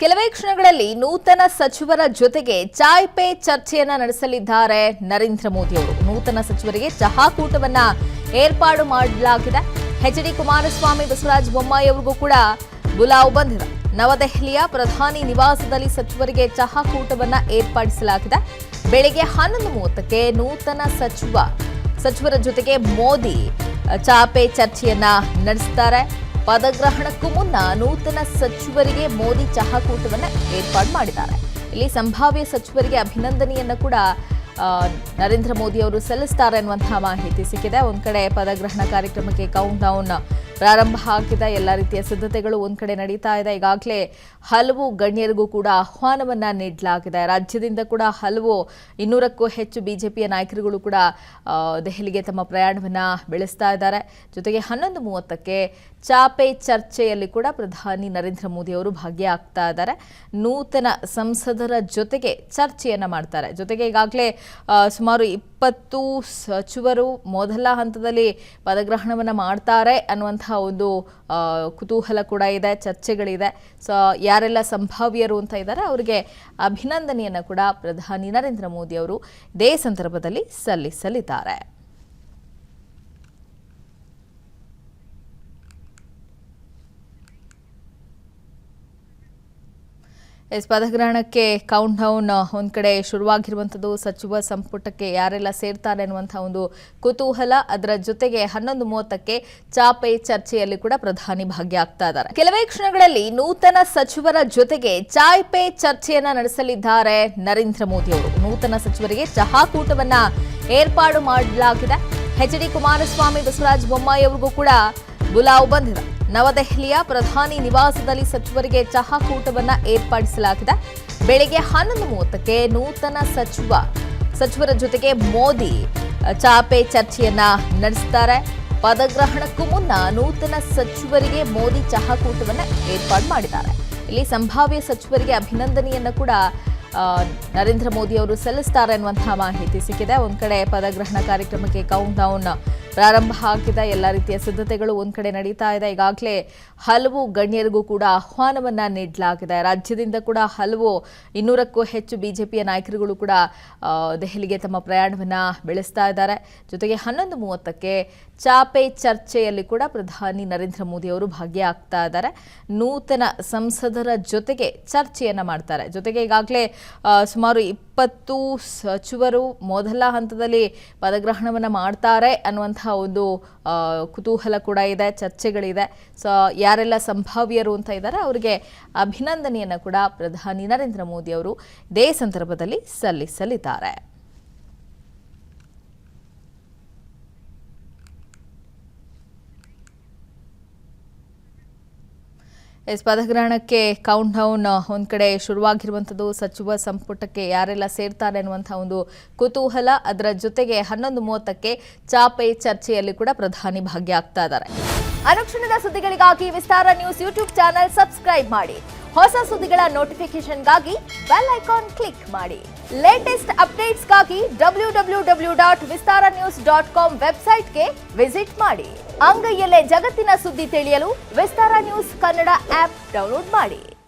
ಕೆಲವೇ ಕ್ಷಣಗಳಲ್ಲಿ ನೂತನ ಸಚಿವರ ಜೊತೆಗೆ ಚಾಯ್ ಪೇ ಚರ್ಚೆಯನ್ನ ನಡೆಸಲಿದ್ದಾರೆ ನರೇಂದ್ರ ಮೋದಿ ಅವರು. ನೂತನ ಸಚಿವರಿಗೆ ಚಹಾ ಕೂಟವನ್ನ ಏರ್ಪಾಡು ಮಾಡಲಾಗಿದೆ. ಎಚ್.ಡಿ. ಕುಮಾರಸ್ವಾಮಿ, ಬಸವರಾಜ ಬೊಮ್ಮಾಯಿ ಅವರಿಗೂ ಕೂಡ ಬುಲಾವ್ ಬಂದಿದೆ. ನವದೆಹಲಿಯ ಪ್ರಧಾನಿ ನಿವಾಸದಲ್ಲಿ ಸಚಿವರಿಗೆ ಚಹಾ ಕೂಟವನ್ನ ಏರ್ಪಡಿಸಲಾಗಿದೆ. ಬೆಳಿಗ್ಗೆ 11:30ಕ್ಕೆ ನೂತನ ಸಚಿವರ ಜೊತೆಗೆ ಮೋದಿ ಚಾಯ್ ಪೇ ಚರ್ಚೆಯನ್ನ ನಡೆಸುತ್ತಾರೆ. ಪದಗ್ರಹಣಕ್ಕೂ ಮುನ್ನ ನೂತನ ಸಚಿವರಿಗೆ ಮೋದಿ ಚಹಾ ಕೂಟವನ್ನು ಏರ್ಪಾಡು ಮಾಡಿದ್ದಾರೆ. ಇಲ್ಲಿ ಸಂಭಾವ್ಯ ಸಚಿವರಿಗೆ ಅಭಿನಂದನೆಯನ್ನು ಕೂಡ ನರೇಂದ್ರ ಮೋದಿ ಅವರು ಸಲ್ಲಿಸುತ್ತಾರೆ ಅನ್ನುವಂತಹ ಮಾಹಿತಿ ಸಿಕ್ಕಿದೆ. ಒಂದ್ ಕಡೆ ಪದಗ್ರಹಣ ಕಾರ್ಯಕ್ರಮಕ್ಕೆ ಕೌಂಟ್ ಡೌನ್ ಪ್ರಾರಂಭ ಆಗಿದೆ. ಎಲ್ಲ ರೀತಿಯ ಸಿದ್ಧತೆಗಳು ಒಂದ್ ಕಡೆ ನಡೀತಾ ಇದೆ. ಈಗಾಗಲೇ ಹಲವು ಗಣ್ಯರಿಗೂ ಕೂಡ ಆಹ್ವಾನವನ್ನ ನೀಡಲಾಗಿದೆ. ರಾಜ್ಯದಿಂದ ಕೂಡ ಹಲವು 200ಕ್ಕೂ ಹೆಚ್ಚು ಬಿಜೆಪಿಯ ನಾಯಕರುಗಳು ಕೂಡ ದೆಹಲಿಗೆ ತಮ್ಮ ಪ್ರಯಾಣವನ್ನ ಬೆಳೆಸ್ತಾ ಇದ್ದಾರೆ. ಜೊತೆಗೆ 11:30ಕ್ಕೆ ಚಾಯ್ ಪೇ ಚರ್ಚೆಯಲ್ಲಿ ಕೂಡ ಪ್ರಧಾನಿ ನರೇಂದ್ರ ಮೋದಿ ಅವರು ಭಾಗಿಯಾಗ್ತಾ ಇದ್ದಾರೆ. ನೂತನ ಸಂಸದರ ಜೊತೆಗೆ ಚರ್ಚೆಯನ್ನ ಮಾಡ್ತಾರೆ. ಜೊತೆಗೆ ಈಗಾಗಲೇ ಸುಮಾರು 20 ಸಚಿವರು ಮೊದಲ ಹಂತದಲ್ಲಿ ಪದಗ್ರಹಣವನ್ನ ಮಾಡ್ತಾರೆ ಅನ್ನುವಂತಹ ಒಂದು ಕುತೂಹಲ ಕೂಡ ಇದೆ, ಚರ್ಚೆಗಳಿದೆ. ಸೊ ಯಾರೆಲ್ಲ ಸಂಭಾವ್ಯರು ಅಂತ ಇದ್ದಾರೆ ಅವರಿಗೆ ಅಭಿನಂದನೆಯನ್ನ ಕೂಡ ಪ್ರಧಾನಿ ನರೇಂದ್ರ ಮೋದಿ ಅವರು ಇದೇ ಸಂದರ್ಭದಲ್ಲಿ ಸಲ್ಲಿಸಲಿದ್ದಾರೆ. ಪದಗ್ರಹಣಕ್ಕೆ ಕೌಂಟ್ ಡೌನ್ ಒಂದ್ ಕಡೆ ಶುರುವಾಗಿರುವಂಥದ್ದು. ಸಚಿವ ಸಂಪುಟಕ್ಕೆ ಯಾರೆಲ್ಲ ಸೇರ್ತಾರೆ ಅನ್ನುವಂತಹ ಒಂದು ಕುತೂಹಲ. ಅದರ ಜೊತೆಗೆ 11:30ಕ್ಕೆ ಚಾಯ್ ಪೇ ಚರ್ಚೆಯಲ್ಲಿ ಕೂಡ ಪ್ರಧಾನಿ ಭಾಗಿಯಾಗ್ತಾ ಇದ್ದಾರೆ. ಕೆಲವೇ ಕ್ಷಣಗಳಲ್ಲಿ ನೂತನ ಸಚಿವರ ಜೊತೆಗೆ ಚಾಯ್ ಪೇ ಚರ್ಚೆಯನ್ನ ನಡೆಸಲಿದ್ದಾರೆ ನರೇಂದ್ರ ಮೋದಿ ಅವರು. ನೂತನ ಸಚಿವರಿಗೆ ಚಹಾ ಕೂಟವನ್ನ ಏರ್ಪಾಡು ಮಾಡಲಾಗಿದೆ. ಎಚ್.ಡಿ. ಕುಮಾರಸ್ವಾಮಿ, ಬಸವರಾಜ ಬೊಮ್ಮಾಯಿ ಅವರಿಗೂ ಕೂಡ ಬುಲಾವ್ ಬಂದಿದೆ. ನವದೆಹಲಿಯ ಪ್ರಧಾನಿ ನಿವಾಸದಲ್ಲಿ ಸಚಿವರಿಗೆ ಚಹಾ ಕೂಟವನ್ನ ಏರ್ಪಡಿಸಲಾಗಿದೆ. ಬೆಳಿಗ್ಗೆ 11:30ಕ್ಕೆ ನೂತನ ಸಚಿವರ ಜೊತೆಗೆ ಮೋದಿ ಚಾಯ್ ಪೇ ಚರ್ಚೆಯನ್ನ ನಡೆಸುತ್ತಾರೆ. ಪದಗ್ರಹಣಕ್ಕೂ ಮುನ್ನ ನೂತನ ಸಚಿವರಿಗೆ ಮೋದಿ ಚಹಾ ಕೂಟವನ್ನ ಏರ್ಪಾಡು ಮಾಡಿದ್ದಾರೆ. ಇಲ್ಲಿ ಸಂಭಾವ್ಯ ಸಚಿವರಿಗೆ ಅಭಿನಂದನೆಯನ್ನ ಕೂಡ ನರೇಂದ್ರ ಮೋದಿ ಅವರು ಸಲ್ಲಿಸುತ್ತಾರೆ ಅನ್ನುವಂತಹ ಮಾಹಿತಿ ಸಿಕ್ಕಿದೆ. ಒಂದ್ ಕಡೆ ಪದಗ್ರಹಣ ಕಾರ್ಯಕ್ರಮಕ್ಕೆ ಕೌಂಟ್ ಡೌನ್ ಪ್ರಾರಂಭ ಆಗಿದೆ. ಎಲ್ಲ ರೀತಿಯ ಸಿದ್ಧತೆಗಳು ಒಂದ್ ಕಡೆ ನಡೀತಾ ಇದೆ. ಈಗಾಗಲೇ ಹಲವು ಗಣ್ಯರಿಗೂ ಕೂಡ ಆಹ್ವಾನವನ್ನ ನೀಡಲಾಗಿದೆ. ರಾಜ್ಯದಿಂದ ಕೂಡ ಹಲವು 200ಕ್ಕೂ ಹೆಚ್ಚು ಬಿಜೆಪಿಯ ನಾಯಕರುಗಳು ಕೂಡ ದೆಹಲಿಗೆ ತಮ್ಮ ಪ್ರಯಾಣವನ್ನ ಬೆಳೆಸ್ತಾ ಇದ್ದಾರೆ. ಜೊತೆಗೆ 11:30ಕ್ಕೆ ಚಾಯ್ ಪೇ ಚರ್ಚೆಯಲ್ಲಿ ಕೂಡ ಪ್ರಧಾನಿ ನರೇಂದ್ರ ಮೋದಿ ಅವರು ಭಾಗಿಯಾಗ್ತಾ ಇದ್ದಾರೆ. ನೂತನ ಸಂಸದರ ಜೊತೆಗೆ ಚರ್ಚೆಯನ್ನ ಮಾಡ್ತಾರೆ. ಜೊತೆಗೆ ಈಗಾಗಲೇ ಸುಮಾರು 20 ಸಚಿವರು ಮೊದಲ ಹಂತದಲ್ಲಿ ಪದಗ್ರಹಣವನ್ನ ಮಾಡ್ತಾರೆ ಅನ್ನುವಂತಹ ಒಂದು ಕುತೂಹಲ ಕೂಡ ಇದೆ, ಚರ್ಚೆಗಳಿದೆ. ಸೊ ಯಾರೆಲ್ಲ ಸಂಭಾವ್ಯರು ಅಂತ ಇದ್ದಾರೆ ಅವರಿಗೆ ಅಭಿನಂದನೆಯನ್ನ ಕೂಡ ಪ್ರಧಾನಿ ನರೇಂದ್ರ ಮೋದಿ ಅವರು ಇದೇ ಸಂದರ್ಭದಲ್ಲಿ ಸಲ್ಲಿಸಲಿದ್ದಾರೆ. ಪದಗ್ರಹಣಕ್ಕೆ ಕೌಂಟ್ ಡೌನ್ ಒಂದ್ ಕಡೆ ಶುರುವಾಗಿರುವಂಥದ್ದು. ಸಚಿವ ಸಂಪುಟಕ್ಕೆ ಯಾರೆಲ್ಲ ಸೇರ್ತಾರೆ ಅನ್ನುವಂತಹ ಒಂದು ಕುತೂಹಲ. ಅದರ ಜೊತೆಗೆ 11:30ಕ್ಕೆ ಚಾಯ್ ಪೇ ಚರ್ಚೆಯಲ್ಲಿ ಕೂಡ ಪ್ರಧಾನಿ ಭಾಗಿಯಾಗ್ತಾ ಇದ್ದಾರೆ. ಅನುಕ್ಷಣದ ಸುದ್ದಿಗಳಿಗಾಗಿ ವಿಸ್ತಾರ ನ್ಯೂಸ್ ಯೂಟ್ಯೂಬ್ ಚಾನೆಲ್ ಸಬ್ಸ್ಕ್ರೈಬ್ ಮಾಡಿ. ಹೊಸ ಸುದ್ದಿಗಳ ನೋಟಿಫಿಕೇಶನ್ಗಾಗಿ ಬೆಲ್ ಐಕಾನ್ ಕ್ಲಿಕ್ ಮಾಡಿ. ಲೇಟೆಸ್ಟ್ ಅಪ್ಡೇಟ್ಸ್ಗಾಗಿ www.vistaranews.com ವೆಬ್ಸೈಟ್ಗೆ ವಿಸಿಟ್ ಮಾಡಿ. ಅಂಗೈಯಲ್ಲೇ ಜಗತ್ತಿನ ಸುದ್ದಿ ತಿಳಿಯಲು ವಿಸ್ತಾರ ನ್ಯೂಸ್ ಕನ್ನಡ ಆಪ್ ಡೌನ್ಲೋಡ್ ಮಾಡಿ.